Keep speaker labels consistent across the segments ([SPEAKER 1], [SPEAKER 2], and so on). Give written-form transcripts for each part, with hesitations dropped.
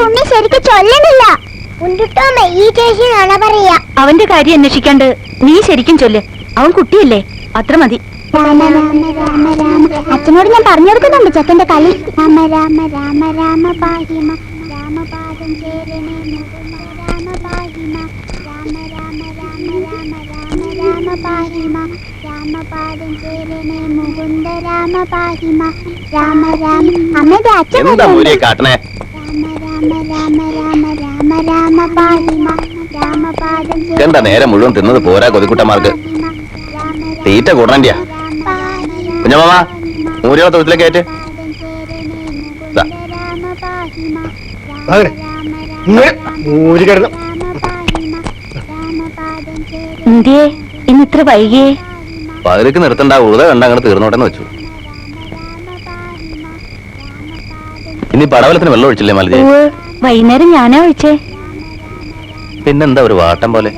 [SPEAKER 1] ഉണ്ണി ശരിക്കും ചൊല്ലണില്ല. ഈ ചേച്ചിയാണോ പറയാ? അവന്റെ കാര്യം അന്വേഷിക്കാണ്ട് നീ ശരിക്കും ചൊല്ല്. അവൻ കുട്ടിയല്ലേ, അത്ര മതി. അച്ഛനോട് ഞാൻ പറഞ്ഞു കൊടുക്കുന്നുണ്ട് ചെക്കന്റെ കളി. രാമ രാമ രാമ രാമ പാഹിമ രാമപാദം ചേരണേ രാമ പാഹിമ രാമ രാമ രാമ രാമ രാമ രാമ പാഹിമ രാമപാദം ചേരണേ മുകുന്ദ രാമ പാഹിമ രാമ രാമ. അമ്മയുടെ അച്ഛൻ രാമ രാമ രാമ രാമ രാമ രാമ പാഹിമ രാമപാദം
[SPEAKER 2] എന്താ നേരം മുഴുവൻ തിന്നത് പോരാ കൊതിക്കുട്ടന്മാർക്ക്. തീറ്റ കൂടണ്ടിയാ കുഞ്ഞമ്മ മൂരിയോ തൊഴുത്തിലേക്ക് കയറ്റ്.
[SPEAKER 1] ഇന്ന് ഇത്ര വൈകിയേ?
[SPEAKER 2] പതിലേക്ക് നിർത്തണ്ട, ഉഴുത കണ്ട അങ്ങനെ തീർന്നോട്ടെന്ന് വെച്ചു. ഇനി പടവലത്തിന് വെള്ളം ഒഴിച്ചില്ലേ മലജി?
[SPEAKER 1] വൈകുന്നേരം ഞാനാ ഒഴിച്ചേ.
[SPEAKER 2] പിന്നെന്താ ഒരു വാട്ടം പോലെ?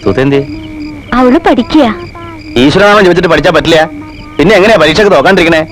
[SPEAKER 2] സുധേന്തി
[SPEAKER 1] അവള് പഠിക്കുക.
[SPEAKER 2] ഈശ്വരനാമം ചോദിച്ചിട്ട് പഠിച്ചാ പറ്റില്ല. പിന്നെ എങ്ങനെയാ പരീക്ഷക്ക് നോക്കാണ്ടിരിക്കണേ?